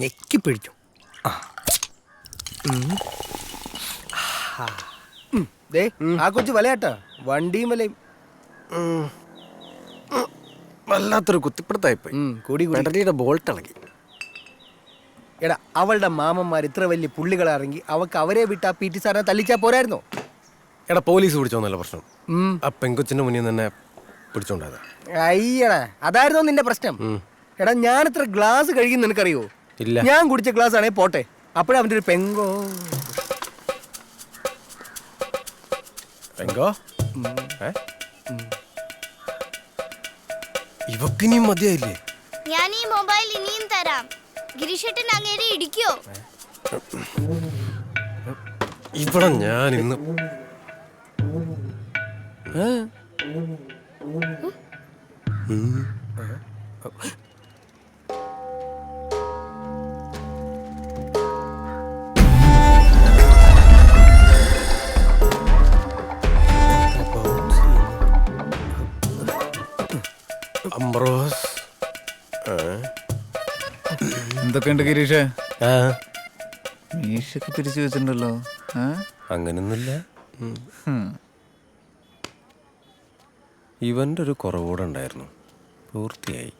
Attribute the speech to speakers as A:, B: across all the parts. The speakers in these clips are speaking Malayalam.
A: ഞെക്കി പിടിച്ചു. ആ കൊച്ചു വലയാട്ടാ, വണ്ടിയും വലയും.
B: വല്ലാത്തൊരു കുത്തിപ്പിടുത്തായിപ്പോയി.
A: കൂടി
B: ബാറ്ററിയുടെ ബോൾട്ട് ഇളകി.
A: എടാ, അവളുടെ മാമന്മാർ ഇത്ര വലിയ പുള്ളികളാണെങ്കിൽ അവക്ക് അവരെ വിട്ട് ആ PT സാറിനെ തല്ലിച്ചാ പോരായിരുന്നോ?
B: എടാ, പോലീസ് പിടിച്ചോന്നല്ല പ്രശ്നം. ആ പെങ്കൊച്ചിന്റെ മുന്നിൽ തന്നെ പിടിച്ചോണ്ടായത്.
A: അയ്യടാ, അതായിരുന്നോ നിന്റെ പ്രശ്നം? എടാ, ഞാൻ ഇത്ര ഗ്ലാസ് കഴിക്കുന്ന നിനക്കറിയോ?
B: ഇല്ല.
A: ഞാൻ കുടിച്ച ഗ്ലാസ് ആണേ പോട്ടെ, അപ്പോഴേ അവന്റെ ഒരു പെങ്കോ
B: പെങ്കോ ഇവക്കിനി മതിയായില്ലേ?
C: ഞാൻ ഈ മൊബൈൽ ഇനിയും തരാം. ഗിരീഷേട്ടൻ അങ്ങേരെ ഇടിക്കോ?
B: ഇവിടെ ഞാൻ ഇന്ന് അംബ്രോസ്.
D: എന്തൊക്കെയുണ്ട് ഗിരീഷേ? മീശൊക്കെ പിരിച്ചു വെച്ചിട്ടുണ്ടല്ലോ.
B: അങ്ങനൊന്നുമില്ല. ഇവന്റെ ഒരു കുറവുകൂടെ ഉണ്ടായിരുന്നു, പൂർത്തിയായി.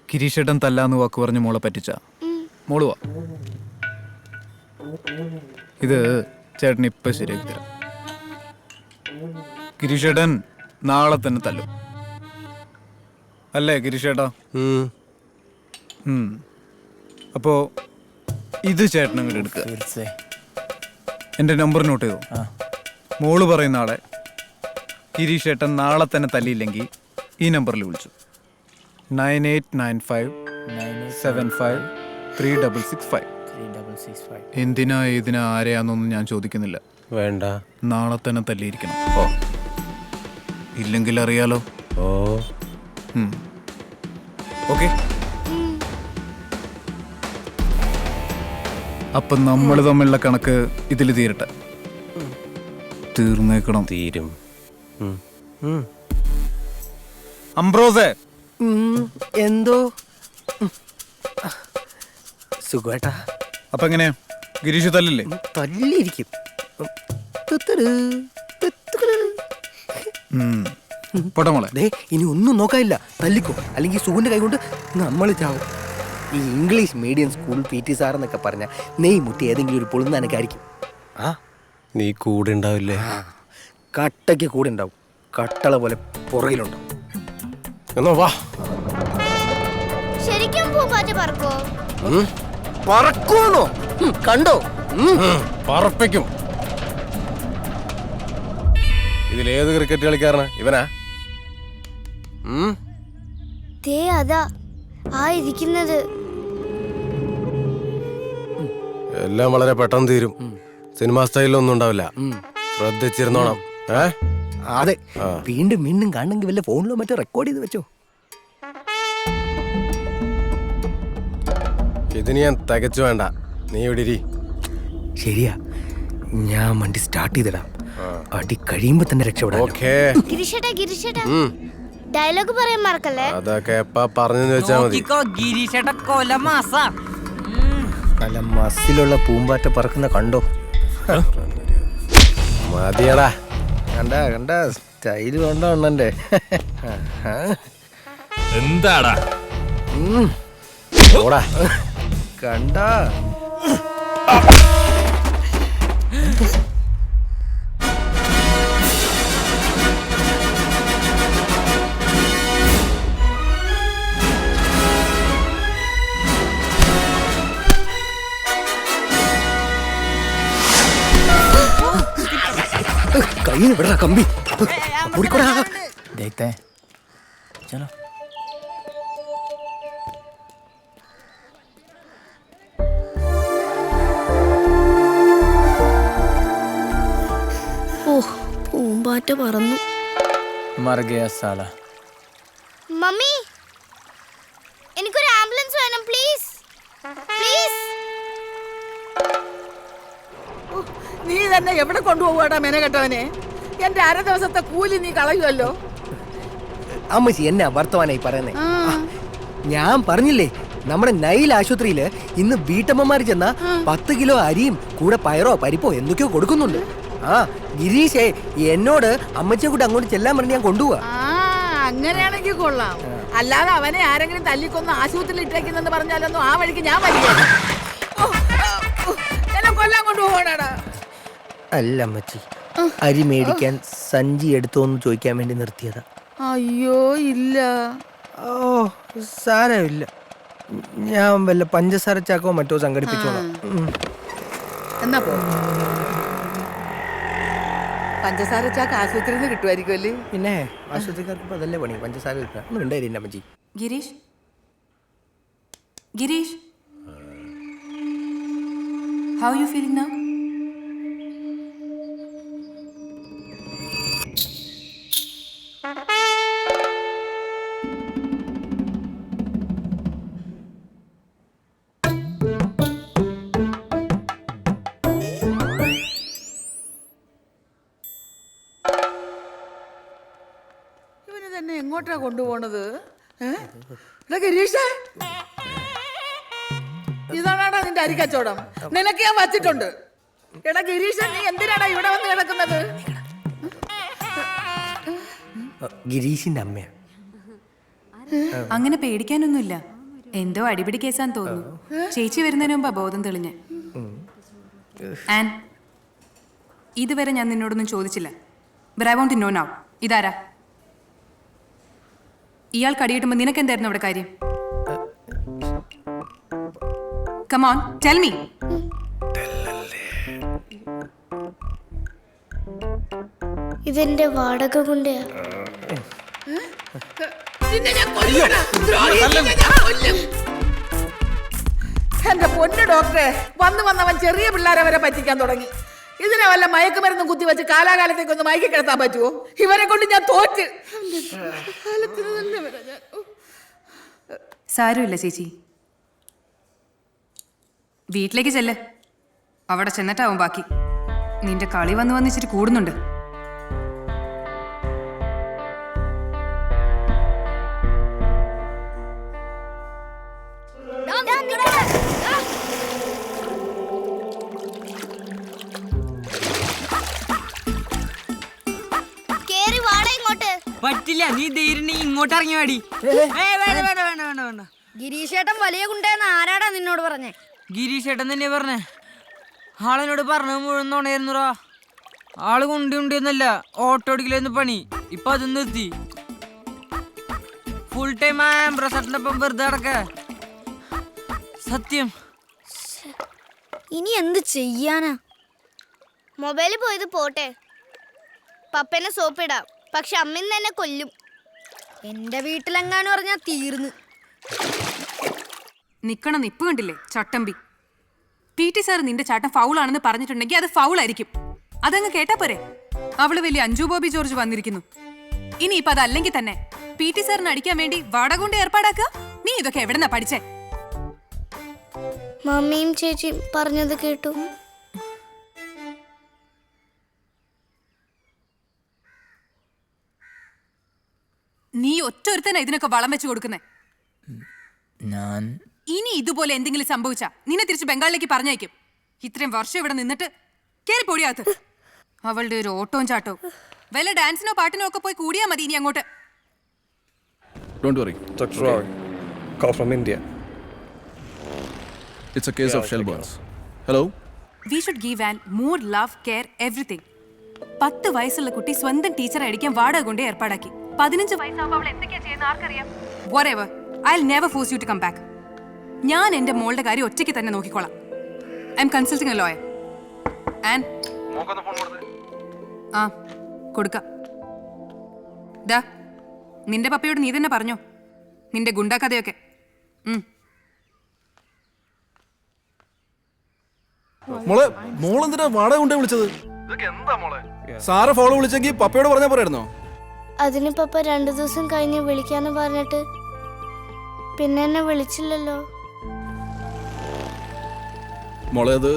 D: ഗിരീഷേട്ടൻ തല്ലാന്ന് വാക്ക് പറഞ്ഞ് മോളെ പറ്റിച്ച മോളുവാ. ഇത് ചേട്ടൻ ഇപ്പൊ ശരിയാക്കി തരാം. ഗിരീഷേട്ടൻ നാളെ തന്നെ തല്ലും, അല്ലേ ഗിരീഷേട്ടാ? അപ്പോ ഇത് ചേട്ടൻ അങ്ങോട്ട് എടുക്കുക. എൻ്റെ നമ്പർ നോട്ട് ചെയ്തോ. മോള് പറയുന്ന ആളെ ഗിരീഷേട്ടൻ നാളെ തന്നെ തല്ലിയില്ലെങ്കിൽ ഈ നമ്പറിൽ വിളിച്ചു. 9895753665. എന്തിനാ ഏതിനാ ആരെയാന്നൊന്നും ഞാൻ ചോദിക്കുന്നില്ല.
B: വേണ്ട,
D: നാളെ തന്നെ തല്ലിയിരിക്കണം. ഇല്ലെങ്കിൽ അറിയാലോ. ഓക്കെ, അപ്പം നമ്മൾ തമ്മിലുള്ള കണക്ക് ഇതിൽ തീരട്ടെ. തീർന്നേക്കണം.
B: തീരും.
D: അംബ്രോസേ,
A: എന്തോ സുഖേട്ടാ.
D: അപ്പൊ എങ്ങനെയാ ഗിരീഷ് തല്ലില്ലേ?
A: തല്ലിയിരിക്കും.
D: പോട്ടെ മോളെ.
A: ഇനി ഒന്നും നോക്കാനില്ല, തല്ലിക്കോ, അല്ലെങ്കിൽ സുഖന്റെ കൈ കൊണ്ട് നമ്മൾ ചാവും. ഈ English medium school PT sir എന്നൊക്കെ പറഞ്ഞാൽ നെയ് മുട്ടി ഏതെങ്കിലും ഒരു പൊളുന്നാനൊക്കെ.
B: നീ കൂടെ ഉണ്ടാവില്ലേ?
A: കട്ടയ്ക്ക് കൂടെ ഉണ്ടാവും, കട്ടള പോലെ പുറകിലുണ്ടാവും.
B: എന്നാ വാ.
C: ശരിക്കും പൂമ്പാറ്റ പറക്കോ?
A: പറക്കോന്നോ? കണ്ടോ?
B: പറപ്പിക്കും. ഇതിലേത് ക്രിക്കറ്റ് കളിക്കാരനാ ഇവനാ?
C: അതാ ആ ഇരിക്കുന്നത്.
B: എല്ലാം വളരെ പെട്ടെന്ന് തീരും. സിനിമാ സ്റ്റൈലൊന്നും ഉണ്ടാവില്ല. ശ്രദ്ധിച്ചിരുന്നോണം.
A: അതെ, വീണ്ടും വീണ്ടും കാണണമെങ്കിൽ വല്ല ഫോണിലോ മറ്റോ റെക്കോർഡ് ചെയ്ത് വെച്ചോ.
B: ഇതിന് ഞാൻ തികച്ചു വേണ്ട, നീ ഇവിടെ ഇരി.
A: ശരിയാ, ഞാൻ വണ്ടി സ്റ്റാർട്ട് ചെയ്തിടാം. അടി കഴിയുമ്പോ തന്നെ രക്ഷപ്പെടാം.
C: ഗിരീഷേട്ടാ ഡയലോഗ് പറയാൻ മറക്കല്ലേ.
B: അതൊക്കെ എപ്പാ പറഞ്ഞു വെച്ചാ മതി.
A: നല്ല മസിലുള്ള പൂമ്പാറ്റ പറക്കുന്ന കണ്ടോ?
B: മതിയടാ.
A: കണ്ട സ്റ്റൈല് കൊണ്ടോ അണ്ണന്റെ.
E: എന്താടാ
A: കണ്ട കയ്യിൽ വിടറ കമ്പി.
F: देखते हैं, चलो.
C: പൂമ്പാറ്റ പറന്നു.
F: मर गया साला.
C: മമ്മി, എനിക്കൊരു ആംബുലൻസ് വേണം പ്ലീസ്. പ്ലീസ്.
G: നീ തന്നെ എവിടെ കൊണ്ടുപോവാടാ മെനകെട്ടവനെ? എന്റെ അര ദിവസത്തെ കൂലി നീ കളയുമല്ലോ.
A: അമ്മച്ചി എന്നാ വർത്തമാനായി പറയുന്നേ? ഞാൻ പറഞ്ഞില്ലേ നമ്മുടെ നൈൽ ആശുപത്രിയില് ഇന്ന് വീട്ടമ്മമാർ ചെന്ന 10 കിലോ അരിയും കൂടെ പയറോ പരിപ്പോ എന്തൊക്കെയോ കൊടുക്കുന്നുണ്ട്. ആ ഗിരീഷേ എന്നോട് അമ്മച്ചിയെ കൂടെ അങ്ങോട്ട് ചെല്ലാൻ പറഞ്ഞ് ഞാൻ കൊണ്ടുപോവാ.
G: അങ്ങനെയാണെങ്കിൽ കൊള്ളാം. അല്ലാതെ അവനെ ആരെങ്കിലും തല്ലിക്കൊന്ന് ആശുപത്രിയിൽ ഇട്ടേക്കുന്നെന്ന് പറഞ്ഞാലൊന്നും ആ വഴിക്ക് ഞാൻ വരിക. എന്നെ കൊല്ലാൻ കൊണ്ടുപോകണടാ.
A: അല്ല അമ്മച്ചി, അരി മേടിക്കാൻ സഞ്ചി എടുത്തോന്ന് ചോദിക്കാൻ വേണ്ടി നിർത്തിയതാ.
G: അയ്യോ ഇല്ല.
A: ഓ സാരമില്ല, ഞാൻ വല്ല പഞ്ചസാര ചാക്കോ മറ്റോ സംഘടിപ്പിച്ചോളാം.
G: എന്നാ പോ. പഞ്ചസാര ചാക്ക് ആശുപത്രിയിൽ നിന്ന് കിട്ടുമായിരിക്കും അല്ലേ?
A: പിന്നെ ആശുപത്രിക്കാർക്ക് ഇപ്പൊ അതല്ലേ പണി, പഞ്ചസാര കിട്ടുക. ഒന്നും ഉണ്ടായില്ല അമ്മച്ചി.
E: Girish, Girish, how are you feeling now?
G: ഇവന് തന്നെ എങ്ങോട്ടാ കൊണ്ടുപോണത്? ഗിരീഷേ, ഇതാണാടാ നിന്റെ അരിക്കച്ചവടം. നിനക്ക് ഞാൻ വച്ചിട്ടുണ്ട്. എടാ ഗിരീഷ, നീ എന്തിനാടാ ഇവിടെ വന്ന് കിടക്കുന്നത്?
A: ഗിരീഷിന്റെ അമ്മയാ.
E: അങ്ങനെ പേടിക്കാനൊന്നുമില്ല. എന്തോ അടിപിടി കേസാന്ന് തോന്നുന്നു. ചേച്ചി വരുന്നതിന് മുമ്പ് ബോധം തെളിഞ്ഞ്. ആൻ, ഇതുവരെ ഞാൻ നിന്നോടൊന്നും ചോദിച്ചില്ല. But I want to know now. ഇതാരാ? ഇയാൾ കടിയിട്ടുമ്പോ നിനക്ക് എന്തായിരുന്നു അവിടെ കാര്യം? Come on, tell me.
C: ഇതെന്റെ വാടക കൊണ്ടയാ.
G: എന്റെ പൊന്നു ഡോക്ടറെ, വന്നവൻ ചെറിയ പിള്ളേരെ വരെ പറ്റിക്കാൻ തുടങ്ങി. ഇതിനെ വല്ല മയക്കുമരുന്നും കുത്തിവെച്ച് കാലാകാലത്തേക്ക് ഒന്ന് മയക്കി കിടത്താൻ പറ്റുമോ? ഇവരെ കൊണ്ട് ഞാൻ തോറ്റ്.
E: സാരമില്ല ചേച്ചി, വീട്ടിലേക്ക് ചെല്ല്. അവിടെ ചെന്നിട്ടാവും ബാക്കി. നിന്റെ കളി വന്ന് ഇച്ചിരി കൂടുന്നുണ്ട്.
C: കേറി വാടാ ഇങ്ങോട്ട്.
H: പറ്റില്ല, നീ ധൈര്യം ഇങ്ങോട്ട് ഇറങ്ങി വാടി. വേണ്ട.
C: ഗിരീഷേട്ടൻ വലിയ കുണ്ടേന്ന് ആരാടാ നിന്നോട് പറഞ്ഞേ?
H: ഗിരീഷ് ഏട്ടൻ തന്നെ പറഞ്ഞേ. ആളെന്നോട് പറഞ്ഞത് മുഴുവൻ നുണയായിരുന്നുറാ. ആള് കുണ്ടിയൊന്നല്ല, ഓട്ടോ അടിക്കലായിരുന്നു പണി. ഇപ്പൊ അതും നിർത്തി. ഫുൾ ടൈം ആ ആംബ്രസേട്ടൻ്റെ ഒപ്പം വെറുതെ അടക്ക. സത്യം.
C: ഇനി എന്ത് ചെയ്യാനാ? മൊബൈലിൽ പോയത് പോട്ടെ, പപ്പനെ സോപ്പിടാം. പക്ഷെ അമ്മ തന്നെ കൊല്ലും. എന്റെ വീട്ടിലെങ്ങാനും പറഞ്ഞാ തീർന്നു.
E: നിക്കണ നിപ്പ് കണ്ടില്ലേ ചട്ടമ്പി. PT സാർ നിന്റെ ചാട്ടം ഫൗളാണെന്ന് പറഞ്ഞിട്ടുണ്ടെങ്കിൽ അത് ഫൗളായിരിക്കും. അതങ്ങ് കേട്ടാ പോരെ. അവള് വലിയ അഞ്ജു ബോബി ജോർജ് വന്നിരിക്കുന്നു. ഇനി ഇപ്പൊ അതല്ലെങ്കിൽ തന്നെ PT സാറിന് അടിക്കാൻ വേണ്ടി വാടകൊണ്ട് ഏർപ്പാടാക്കുക. നീ ഇതൊക്കെ എവിടെന്നാ പഠിച്ചേ?
C: മമ്മിയും ചേച്ചിയും പറഞ്ഞത് കേട്ടു.
E: നീ ഒറ്റൊരുത്തനാ ഇതിനൊക്കെ വളം വെച്ച് കൊടുക്കുന്നേ.
F: ഞാൻ
E: ഇനി ഇതുപോലെ എന്തെങ്കിലും സംഭവിച്ചാ നിന്നെ തിരിച്ച് ബംഗാളിലേക്ക് പറഞ്ഞയക്കും. ഇത്രയും വർഷം ഇവിടെ നിന്നിട്ട് കേറി പൊടിയാത്ത്. അവളുടെ ഒരു ഓട്ടവും ചാട്ടവും. വല്ല ഡാൻസിനോ പാട്ടിനോ ഒക്കെ പോയി കൂടിയാ മതി ഇനി അങ്ങോട്ട്.
I: Don't worry.
B: Dr. Roy, call from India.
I: It's a case of shell burns. Hello?
E: We should give Anne more love, care, everything. 10 വയസ്സുള്ള കുട്ടി സ്വന്തം ടീച്ചറെ അടിക്കാൻ വാടക കൊണ്ട് ഏർപ്പാടാക്കി. 15 വയസ്സാകുമ്പോൾ അവൾ എന്തൊക്കെയാ ചെയ്യുന്ന ആർക്കറിയാം. Whatever. I'll never force you to come back. ഞാൻ എന്റെ മോളുടെ കാര്യം ഒറ്റയ്ക്ക് തന്നെ നോക്കിക്കോളാം. I'm consulting a lawyer. Anne. ആ കൊടുക്ക. ദാ നിന്റെ പപ്പയോട് നീ തന്നെ പറഞ്ഞോ നിന്റെ ഗുണ്ടാ കഥയൊക്കെ.
I: മോളെന്തിനാ വാടക കൊണ്ടേ വിളിച്ചത്? സാറ് ഫോളോ വിളിച്ചെങ്കിൽ പപ്പയോട് പറഞ്ഞാ പോരായിരുന്നോ?
C: അതിന് പപ്പ 2 ദിവസം കഴിഞ്ഞ് വിളിക്കാന്ന് പറഞ്ഞിട്ട് പിന്നെ എന്നെ വിളിച്ചില്ലല്ലോ.
I: മോളെ അത്